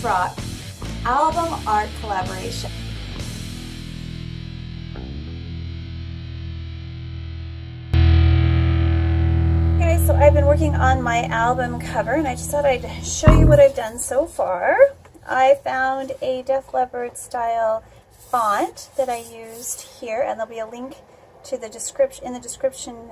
Rock album art collaboration. Okay, so I've been working on my album cover, and I just thought I'd show you what I've done so far. I found a Def Leppard style font that I used here, and there'll be a link to the description in the description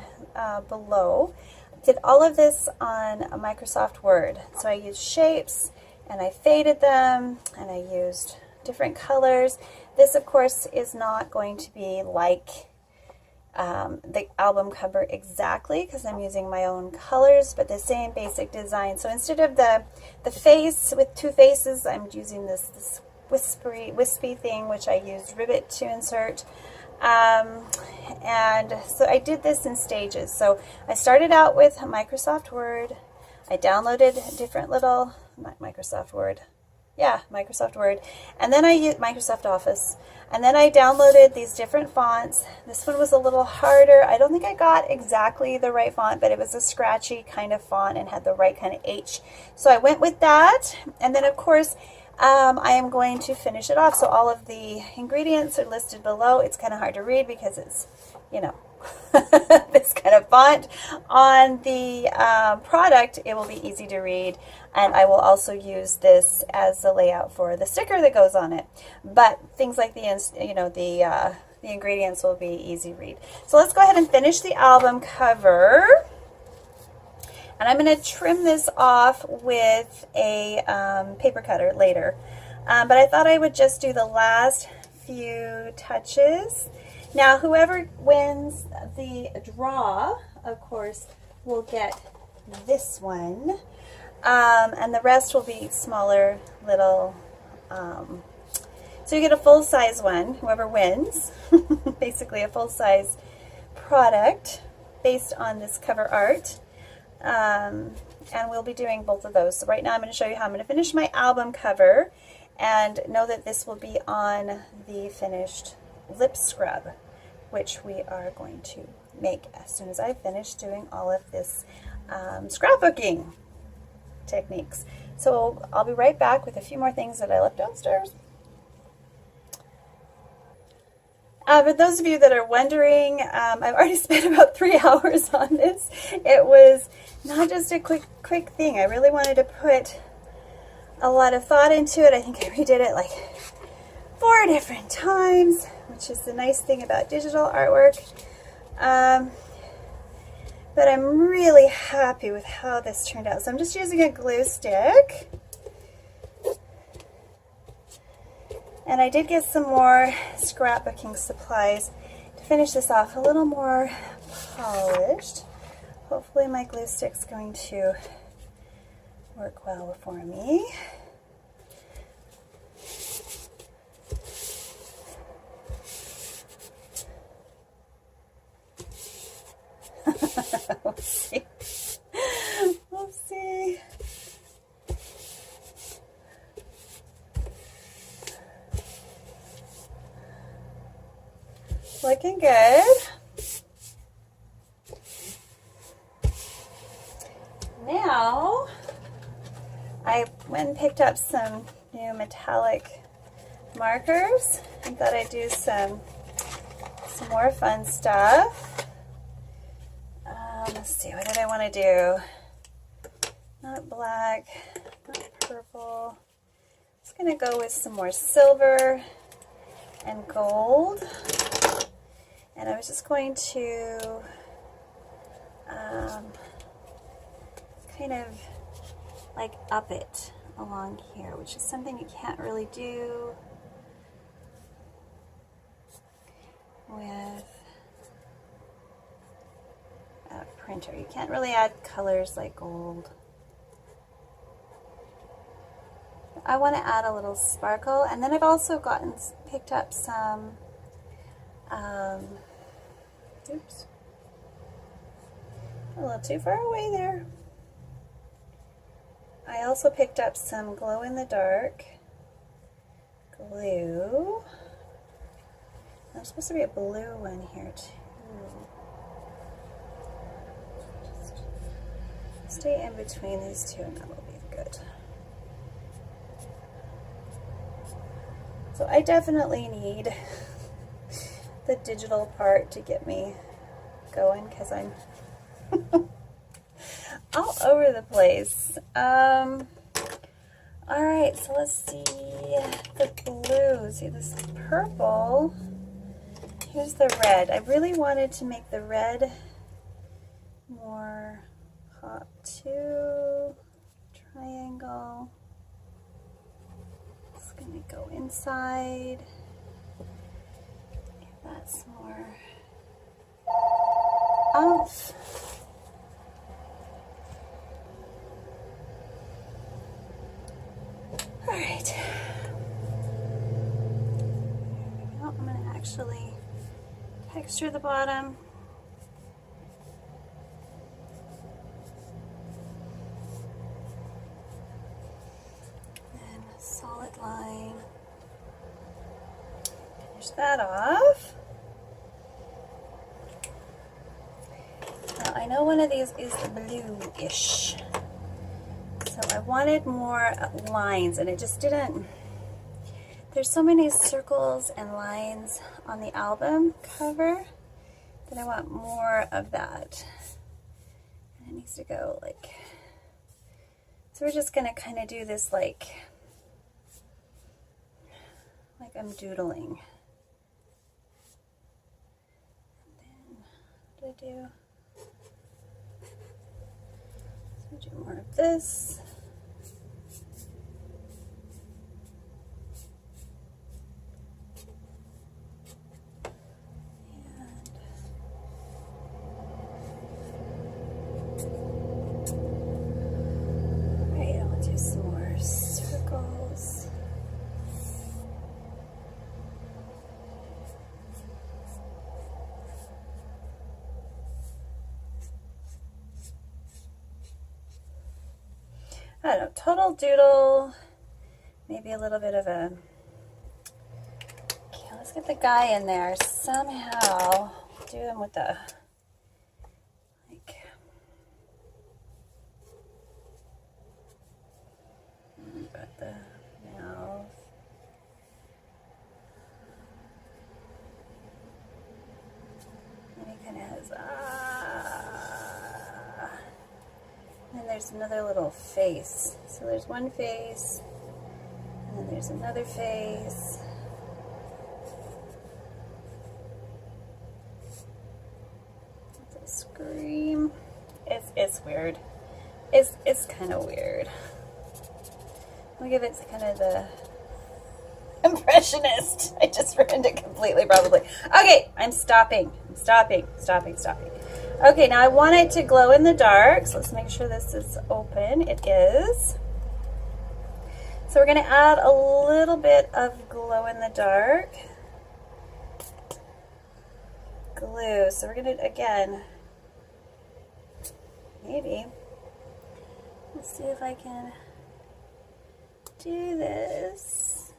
below. I did all of this on a Microsoft Word, so I used shapes and I faded them and I used different colors. This of course is not going to be like the album cover exactly because I'm using my own colors, but the same basic design. So instead of the face with two faces, I'm using this wispy thing, which I used rivet to insert. And so I did this in stages. So I started out with Microsoft Word. I downloaded different little Microsoft Word, and then I used Microsoft Office, and then I downloaded these different fonts. This one was a little harder. I don't think I got exactly the right font, but it was a scratchy kind of font and had the right kind of H. So I went with that, and then of course I am going to finish it off. So all of the ingredients are listed below. It's kind of hard to read because it's, you know, this kind of font. On the product, it will be easy to read, and I will also use this as the layout for the sticker that goes on it. But things like the ingredients will be easy read. So let's go ahead and finish the album cover. And I'm going to trim this off with a paper cutter later. But I thought I would just do the last few touches. Now, whoever wins the draw, of course, will get this one. And the rest will be smaller little, so you get a full-size one, whoever wins. Basically a full-size product based on this cover art. And we'll be doing both of those. So right now I'm going to show you how I'm going to finish my album cover, and know that this will be on the finished lip scrub, which we are going to make as soon as I finish doing all of this scrapbooking techniques. So I'll be right back with a few more things that I left downstairs. For those of you that are wondering, I've already spent about 3 hours on this. It was not just a quick thing. I really wanted to put a lot of thought into it. I think I redid it like 4 different times, which is the nice thing about digital artwork. But I'm really happy with how this turned out. So I'm just using a glue stick. And I did get some more scrapbooking supplies to finish this off a little more polished. Hopefully my glue stick's going to work well for me. We'll see. We'll see. Looking good. Now, I went and picked up some new metallic markers and thought I'd do some more fun stuff. Let's see, what did I want to do? Not black, not purple. Just going to go with some more silver and gold. And I was just going to kind of like up it along here, which is something you can't really do with a printer. You can't really add colors like gold. I want to add a little sparkle, and then I've also picked up some oops, a little too far away there. I also picked up some glow-in-the-dark glue. There's supposed to be a blue one here too. Just stay in between these two and that will be good. So I definitely need the digital part to get me going because I'm all over the place. All right, so let's see the blue. See this purple. Here's the red. I really wanted to make the red more hot too. Triangle. It's gonna go inside. Give that some more oomph. All right. Well, I'm gonna actually texture the bottom. And solid line. Finish that off. Now I know one of these is blue-ish. So I wanted more lines and it just didn't. There's so many circles and lines on the album cover that I want more of that. And it needs to go like, so we're just gonna kind of do this like I'm doodling. And then what do I do? So do more of this. I don't know, total doodle, maybe a little bit of a, okay, let's get the guy in there somehow, do them with the, like, got the mouth, and he kind of has, and there's another little face. So there's one face, and then there's another face. It's a scream. It's weird. It's kind of weird. I'll give it kind of the impressionist. I just ruined it completely, probably. Okay, I'm stopping. Stopping. Okay, now I want it to glow in the dark, so let's make sure this is open. It is. So we're going to add a little bit of glow in the dark glue. So we're going to, again, maybe, let's see if I can do this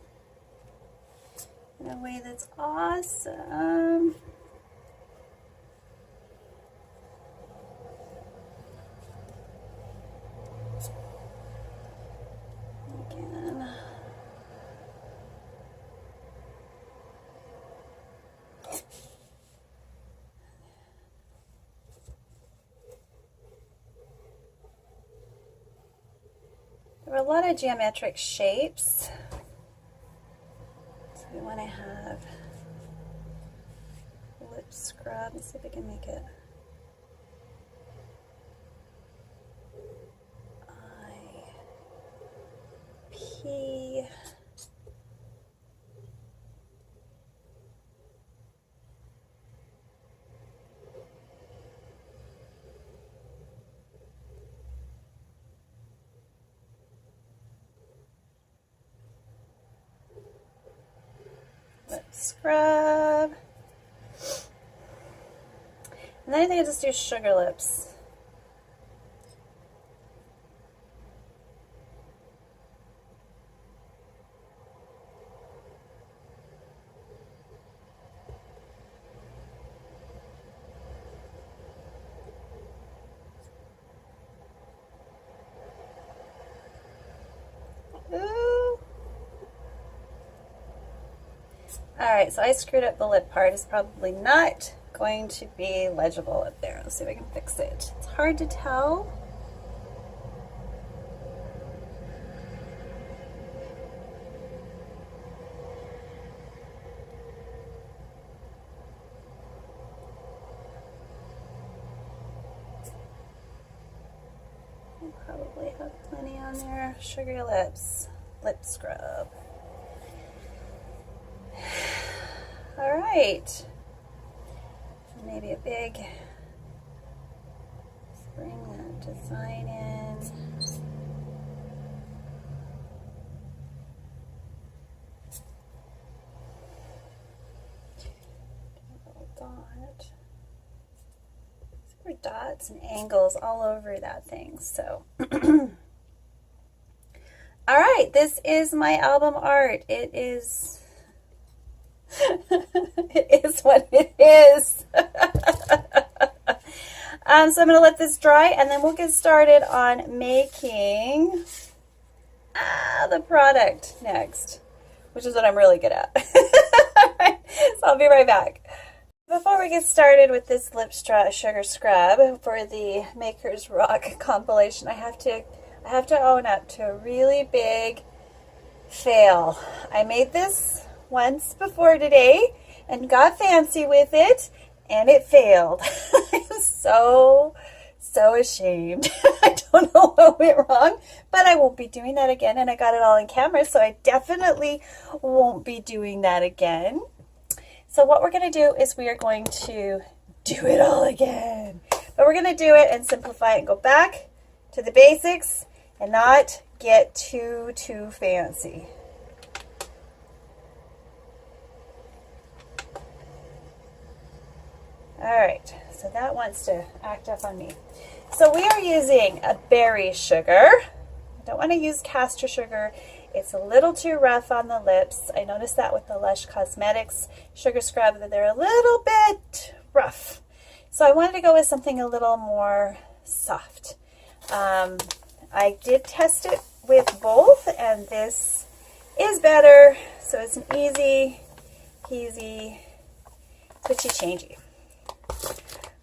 in a way that's awesome. Again. There are a lot of geometric shapes. So we want to have lip scrub. Let's see if I can make it. P. Lip scrub. And then I think I just do sugar lips. Ooh. Alright, so I screwed up the lip part. It's probably not going to be legible up there. Let's see if I can fix it. It's hard to tell. Probably have plenty on there. Sugary lips, lip scrub. All right. Maybe a big, bring that design in. A little dot. There were dots and angles all over that thing, so. All right, this is my album art. It is, it is what it is. So I'm going to let this dry, and then we'll get started on making the product next, which is what I'm really good at. All right, so I'll be right back. Before we get started with this lip sugar scrub for the Maker's Rock compilation, I have to own up to a really big fail. I made this once before today and got fancy with it, and it failed. I'm so ashamed. I don't know what went wrong, but I won't be doing that again, and I got it all in camera, so I definitely won't be doing that again. So what we're going to do is we are going to do it all again. But we're going to do it and simplify it and go back to the basics and not get too fancy. All right, so that wants to act up on me. So we are using a berry sugar. I don't want to use castor sugar. It's a little too rough on the lips. I noticed that with the Lush Cosmetics sugar scrub, that they're a little bit rough. So I wanted to go with something a little more soft. I did test it with both, and this is better. So it's an easy peasy, twitchy-changey.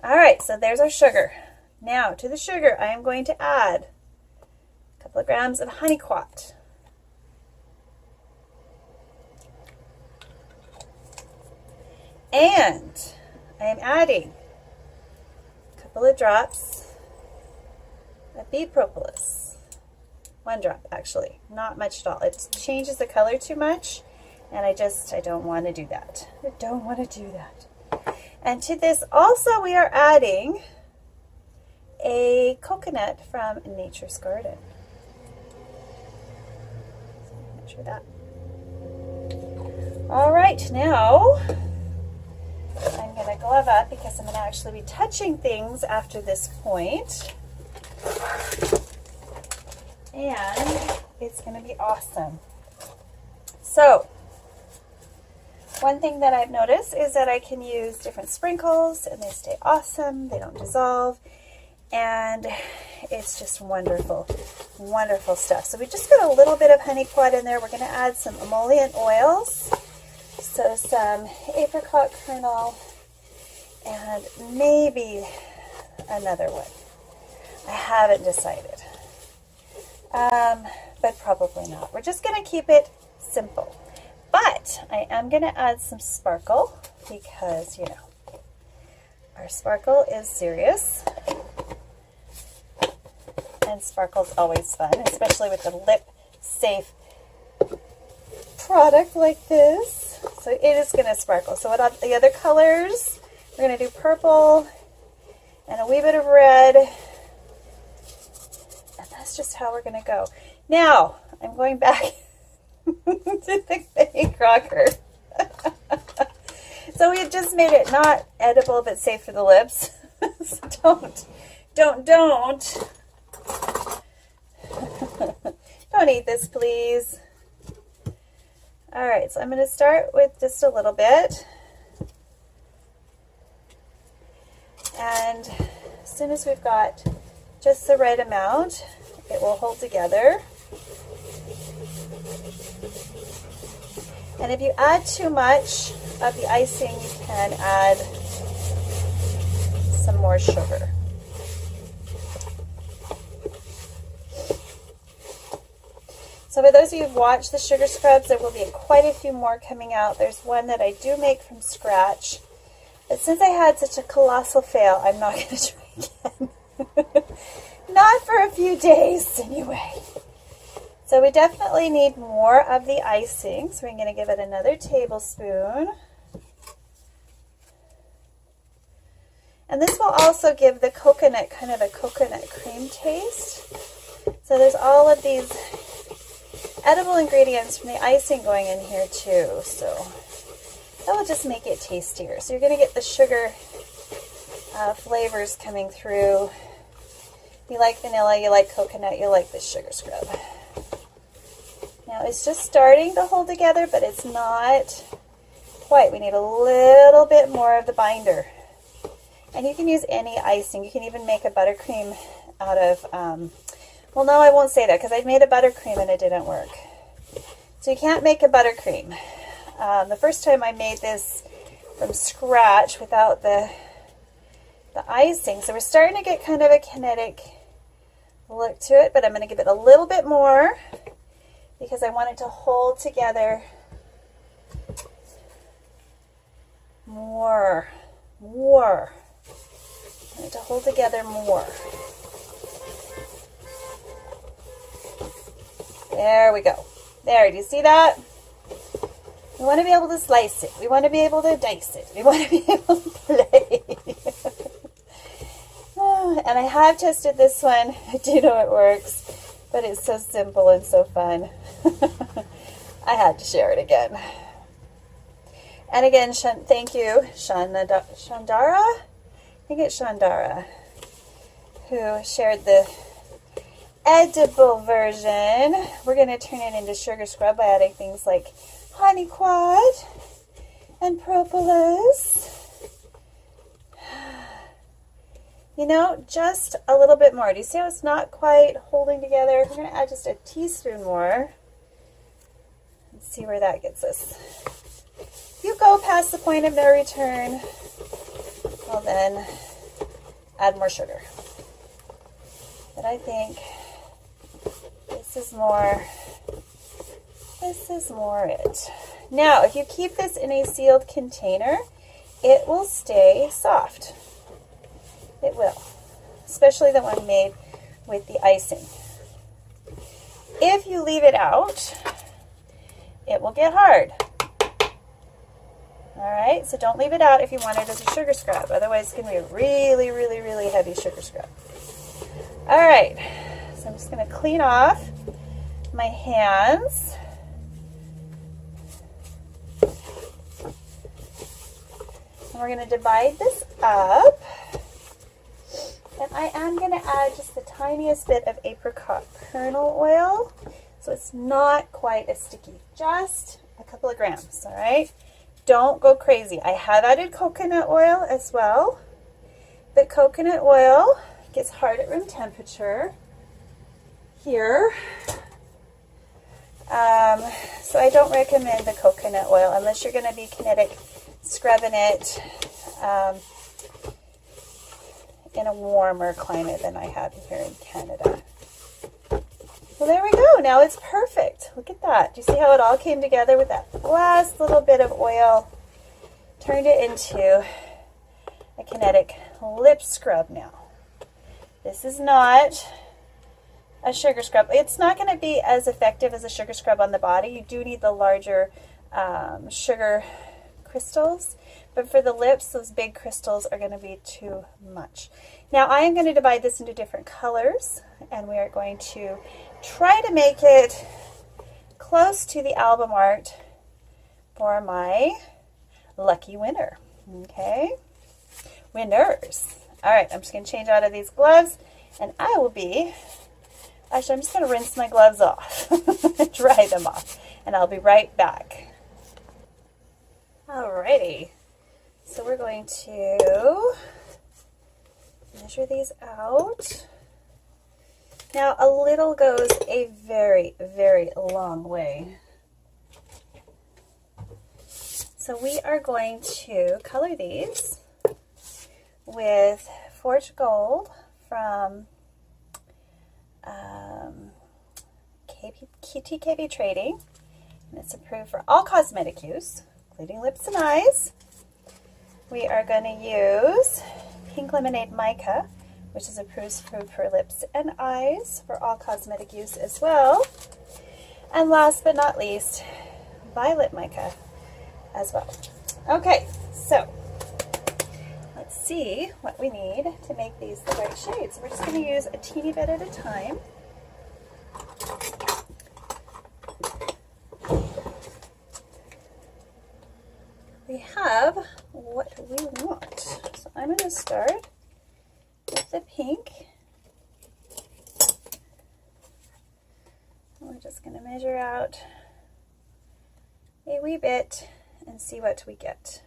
All right, so there's our sugar. Now to the sugar, I am going to add a couple of grams of honey quat. And I am adding a couple of drops of beet propolis. One drop, actually, not much at all. It changes the color too much, and I don't want to do that. I don't want to do that. And to this also we are adding a coconut from Nature's Garden. So measure that. All right, now I'm going to glove up because I'm going to actually be touching things after this point. And it's going to be awesome. So, one thing that I've noticed is that I can use different sprinkles and they stay awesome. They don't dissolve. And it's just wonderful, wonderful stuff. So we just got a little bit of honey quat in there. We're going to add some emollient oils. So some apricot kernel and maybe another one. I haven't decided, but probably not. We're just going to keep it simple. But I am going to add some sparkle because, you know, our sparkle is serious. And sparkle's always fun, especially with a lip-safe product like this. So it is going to sparkle. So what the other colors, we're going to do purple and a wee bit of red. And that's just how we're going to go. Now, I'm going back to the cookie crocker. So we had just made it not edible but safe for the lips. So don't. Don't eat this, please. All right, so I'm going to start with just a little bit. And as soon as we've got just the right amount, it will hold together. And if you add too much of the icing, you can add some more sugar. So for those of you who've watched the sugar scrubs, there will be quite a few more coming out. There's one that I do make from scratch. But since I had such a colossal fail, I'm not going to try again. Not for a few days, anyway. So we definitely need more of the icing. So we're going to give it another tablespoon. And this will also give the coconut kind of a coconut cream taste. So there's all of these edible ingredients from the icing going in here too, so that will just make it tastier. So you're going to get the sugar flavors coming through. You like vanilla, you like coconut, you like this sugar scrub. Now it's just starting to hold together, but it's not quite. We need a little bit more of the binder. And you can use any icing. You can even make a buttercream out of well, no, I won't say that because I made a buttercream and it didn't work. So you can't make a buttercream. The first time I made this from scratch without the icing. So we're starting to get kind of a kinetic look to it, but I'm going to give it a little bit more because I want it to hold together more. I want it to hold together more. There we go. There, do you see that? We want to be able to slice it. We want to be able to dice it. We want to be able to play. And I have tested this one. I do know it works, but it's so simple and so fun. I had to share it again. And again, thank you, Shandara? I think it's Shandara, who shared the edible version. We're going to turn it into sugar scrub by adding things like honey quad and propolis. You know, just a little bit more. Do you see how it's not quite holding together? We're going to add just a teaspoon more. Let's see where that gets us. If you go past the point of no return, well then, add more sugar. But I think this is more it. Now, if you keep this in a sealed container, it will stay soft. It will, especially the one made with the icing. If you leave it out, it will get hard. All right, so don't leave it out if you want it as a sugar scrub. Otherwise, it's going to be a really, really, really heavy sugar scrub. All right, so I'm just going to clean off my hands. And we're going to divide this up. And I am going to add just the tiniest bit of apricot kernel oil, so it's not quite as sticky. Just a couple of grams, all right? Don't go crazy. I have added coconut oil as well, but coconut oil gets hard at room temperature here. So I don't recommend the coconut oil unless you're going to be kinetic scrubbing it in a warmer climate than I have here in Canada. So there we go. Now it's perfect. Look at that. Do you see how it all came together with that last little bit of oil? Turned it into a kinetic lip scrub now. This is not a sugar scrub. It's not going to be as effective as a sugar scrub on the body. You do need the larger sugar crystals, but for the lips, those big crystals are going to be too much. Now I am going to divide this into different colors, and we are going to try to make it close to the album art for my lucky winner. Okay, winners. All right, I'm just going to change out of these gloves, and I will be, actually I'm just going to rinse my gloves off, dry them off, and I'll be right back. Alrighty, so we're going to measure these out. Now a little goes a very, very long way. So we are going to color these with Forged Gold from TKB Trading, and it's approved for all cosmetic use, including lips and eyes. We are going to use Pink Lemonade Mica, which is approved for lips and eyes for all cosmetic use as well. And last but not least, Violet Mica as well. Okay, so let's see what we need to make these the right shades. We're just going to use a teeny bit at a time. We have what we want. So I'm going to start with the pink. We're just going to measure out a wee bit and see what we get.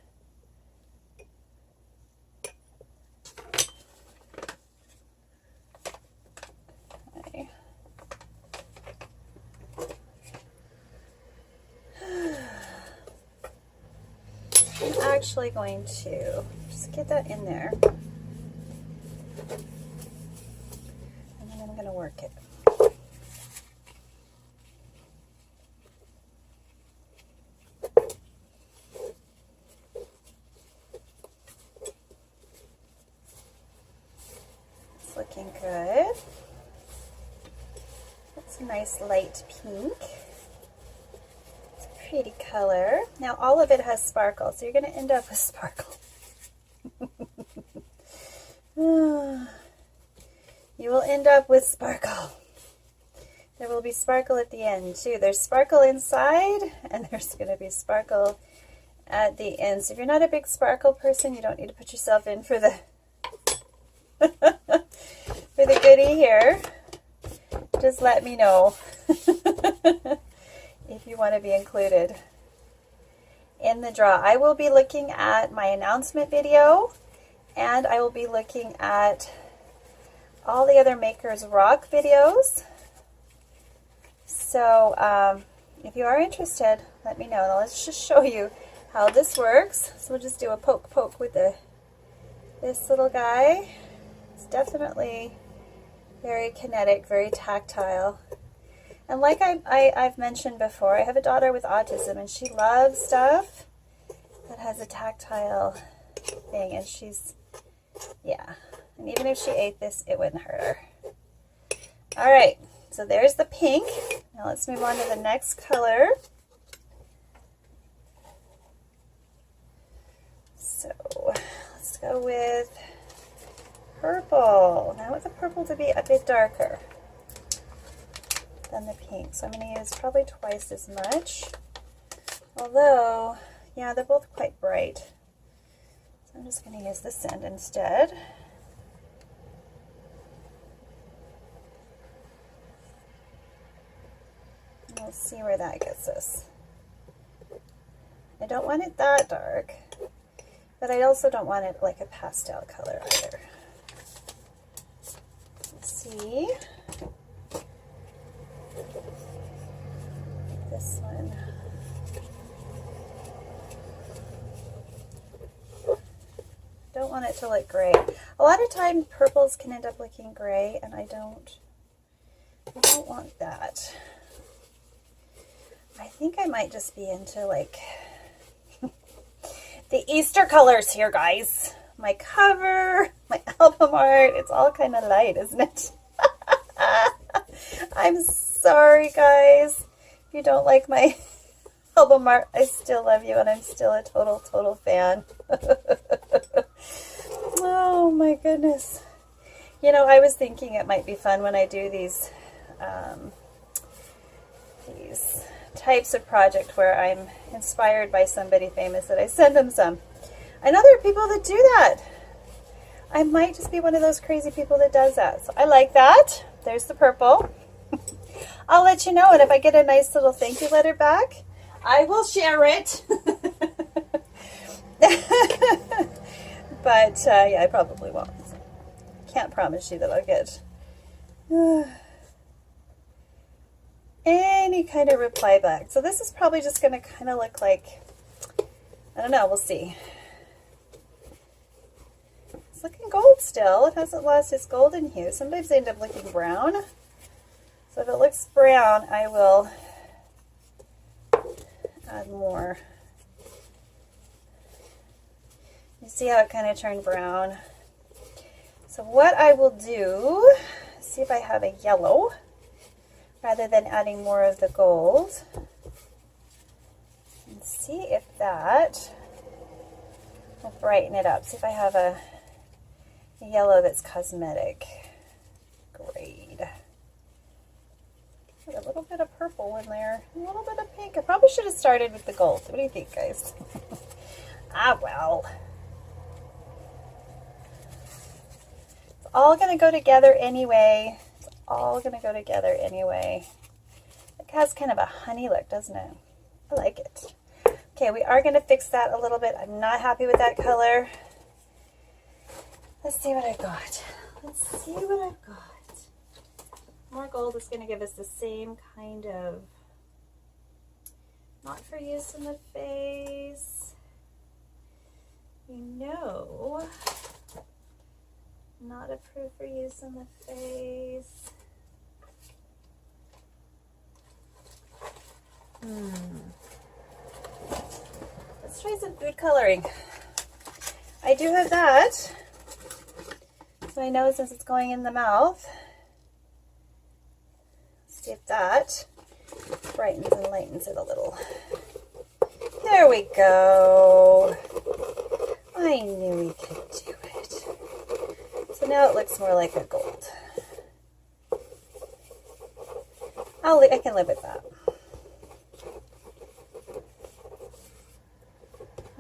Okay. I'm actually going to just get that in there, and then I'm going to work it. It's looking good. That's a nice light pink. Pretty color. Now all of it has sparkle, so you're going to end up with sparkle. You will end up with sparkle. There will be sparkle at the end too. There's sparkle inside and there's going to be sparkle at the end. So if you're not a big sparkle person, you don't need to put yourself in for the for the goodie here. Just let me know. If you want to be included in the draw. I will be looking at my announcement video, and I will be looking at all the other Makers Rock videos. So if you are interested, let me know. Now let's just show you how this works. So we'll just do a poke with this little guy. It's definitely very kinetic, very tactile. And like I've mentioned before, I have a daughter with autism, and she loves stuff that has a tactile thing, and she's, yeah. And even if she ate this, it wouldn't hurt her. All right, so there's the pink. Now let's move on to the next color. So let's go with purple. Now I want the purple to be a bit darker than the pink, so I'm going to use probably twice as much, although yeah, they're both quite bright, so I'm just going to use the sand instead. And we'll see where that gets us. I don't want it that dark, but I also don't want it like a pastel color either. Let's see. This one. Don't want it to look gray. A lot of times purples can end up looking gray, and I don't want that. I think I might just be into like the Easter colors here, guys. My cover, my album art, it's all kind of light, isn't it? I'm sorry, guys. If you don't like my album art, I still love you, and I'm still a total fan. Oh my goodness. You know, I was thinking it might be fun when I do these types of project where I'm inspired by somebody famous, that I send them some. I know there are people that do that. I might just be one of those crazy people that does that. So I like that. There's the purple. I'll let you know, and if I get a nice little thank you letter back, I will share it. But yeah, I probably won't. Can't promise you that I'll get any kind of reply back. So this is probably just going to kind of look like I don't know, we'll see. It's looking gold still. It hasn't lost its golden hue. Sometimes they end up looking brown. So if it looks brown, I will add more. You see how it kind of turned brown? So what I will do, see if I have a yellow, rather than adding more of the gold. And see if that will brighten it up. See if I have a yellow that's cosmetic grade. Put a little bit of purple in there, a little bit of pink. I probably should have started with the gold. What do you think, guys? Ah, well. It's all going to go together anyway. It's all going to go together anyway. It has kind of a honey look, doesn't it? I like it. Okay, we are going to fix that a little bit. I'm not happy with that color. Let's see what I got. Let's see what I've got. More gold is going to give us the same kind of, not for use in the face, you know, not approved for use in the face. Let's try some food coloring. I do have that, so I know since it's going in the mouth. See if that brightens and lightens it a little. There we go. I knew we could do it. So now it looks more like a gold. I can live with that.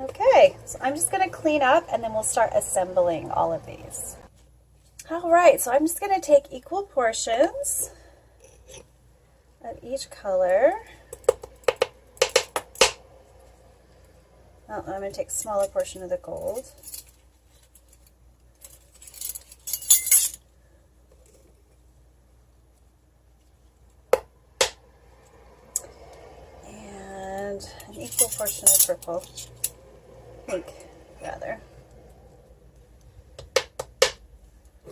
Okay, so I'm just going to clean up and then we'll start assembling all of these. All right, so I'm just going to take equal portions of each color. Oh, I'm going to take a smaller portion of the gold. And an equal portion of purple. Pink, rather.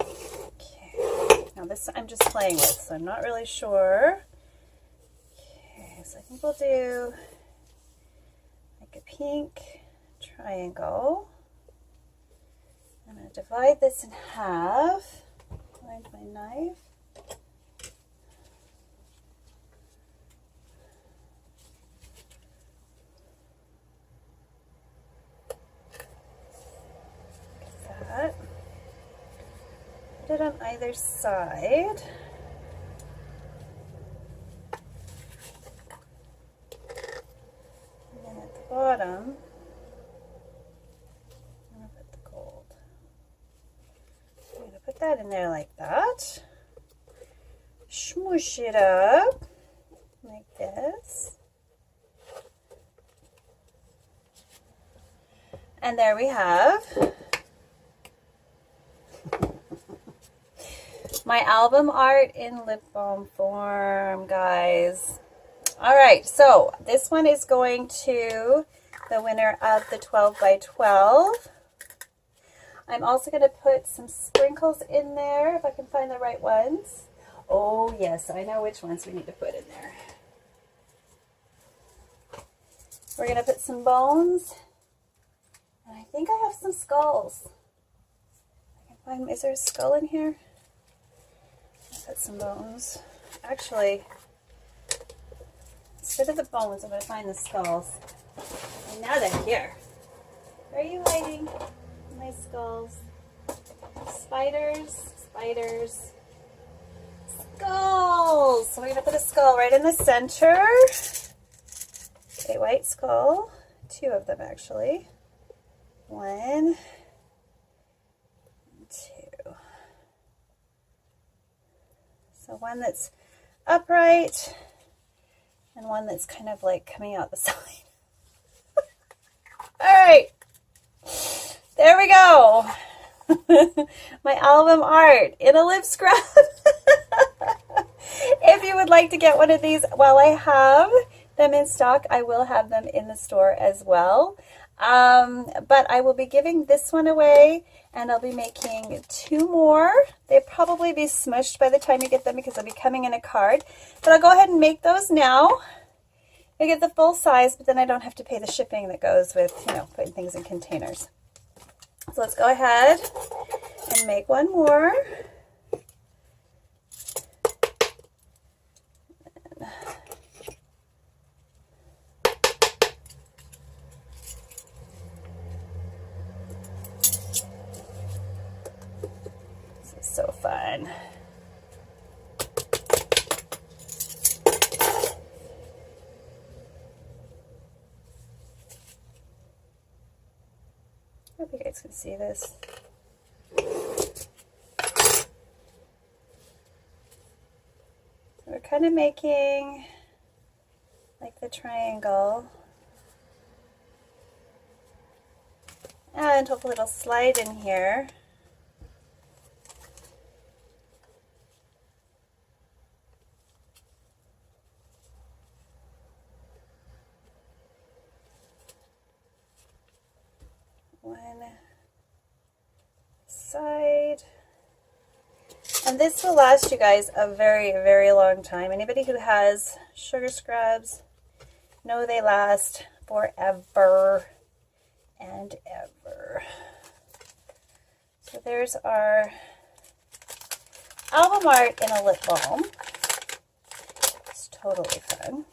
Okay. Now this I'm just playing with, so I'm not really sure. So I think we'll do like a pink triangle. I'm going to divide this in half. Find my knife. Like that. Put it on either side. Bottom, I'm going to put the gold. So I'm going to put that in there like that. Smoosh it up like this. And there we have my album art in lip balm form, guys. All right, so this one is going to the winner of the 12 by 12. I'm also going to put some sprinkles in there, if I can find the right ones. Oh, yes, I know which ones we need to put in there. We're going to put some bones, and I think I have some skulls. I can find, is there a skull in here? I'll put some bones. Actually, instead of the bones, I'm going to find the skulls. And now they're here. Where are you hiding? My skulls. Spiders, spiders, skulls. So we're going to put a skull right in the center. Okay, white skull. 2 of them, actually. 1, 2. So one that's upright, and one that's kind of like coming out the side. All right, there we go. My album art in a lip scrub. If you would like to get one of these while I have them in stock, I will have them in the store as well. But I will be giving this one away, and I'll be making 2 more. They'll probably be smushed by the time you get them because they'll be coming in a card. But I'll go ahead and make those now. I get the full size, but then I don't have to pay the shipping that goes with, you know, putting things in containers. So let's go ahead and make one more. This is so fun. I hope you guys can see this. So we're kind of making like the triangle, and hopefully it'll slide in here. One side. And this will last you guys a very, very long time. Anybody who has sugar scrubs know they last forever and ever. So there's our album art in a lip balm. It's totally fun.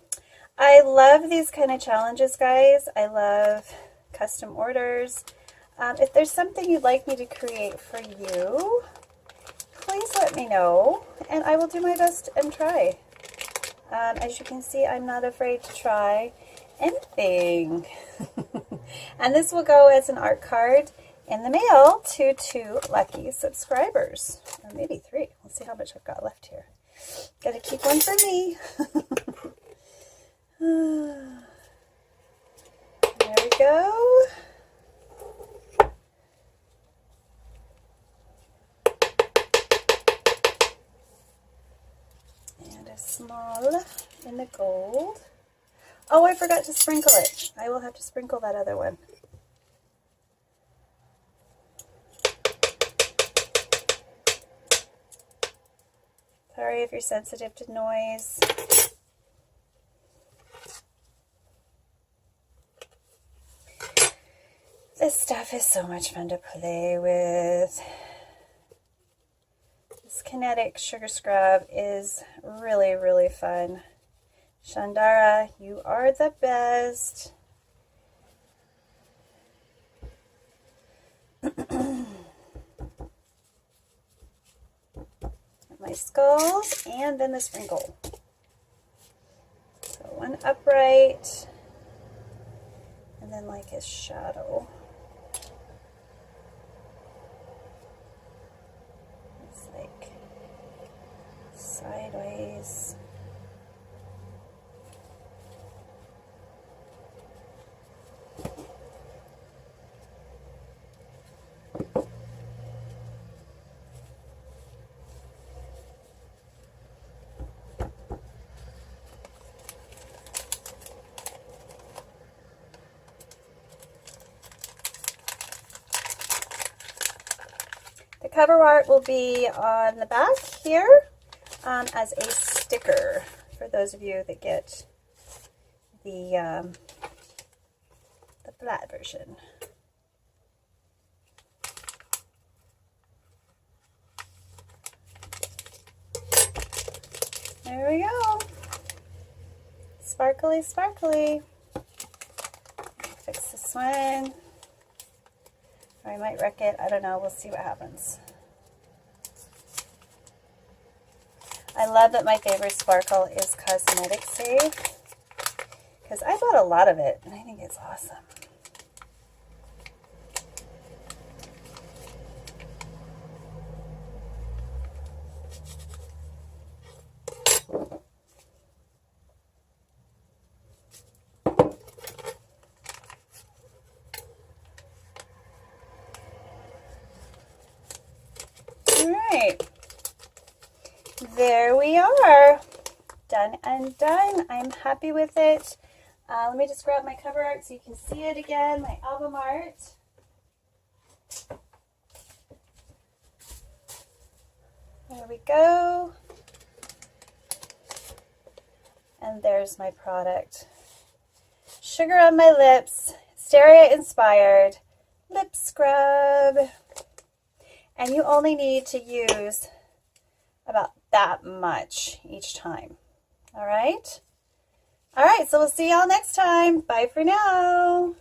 I love these kind of challenges, guys. I love custom orders. If there's something you'd like me to create for you, please let me know, and I will do my best and try. As you can see, I'm not afraid to try anything. And this will go as an art card in the mail to 2 lucky subscribers, or maybe 3. Let's see how much I've got left here. Gotta keep one for me. There we go. And a small in the gold. Oh, I forgot to sprinkle it. I will have to sprinkle that other one. Sorry if you're sensitive to noise. This stuff is so much fun to play with. This kinetic sugar scrub is really, really fun. Shandara, you are the best. My skulls, and then the sprinkle. So one upright, and then like his shadow. It's like sideways. Cover art will be on the back here as a sticker for those of you that get the flat version. There we go. Sparkly, sparkly. Fix this one. Or I might wreck it. I don't know. We'll see what happens. I love that my favorite sparkle is cosmetic safe, because I bought a lot of it and I think it's awesome. There we are, done and done. I'm happy with it. Let me just grab my cover art so you can see it again, my album art. There we go. And there's my product. Sugar on my lips, Hysteria inspired lip scrub. And you only need to use about that much each time. All right? All right, so we'll see y'all next time. Bye for now.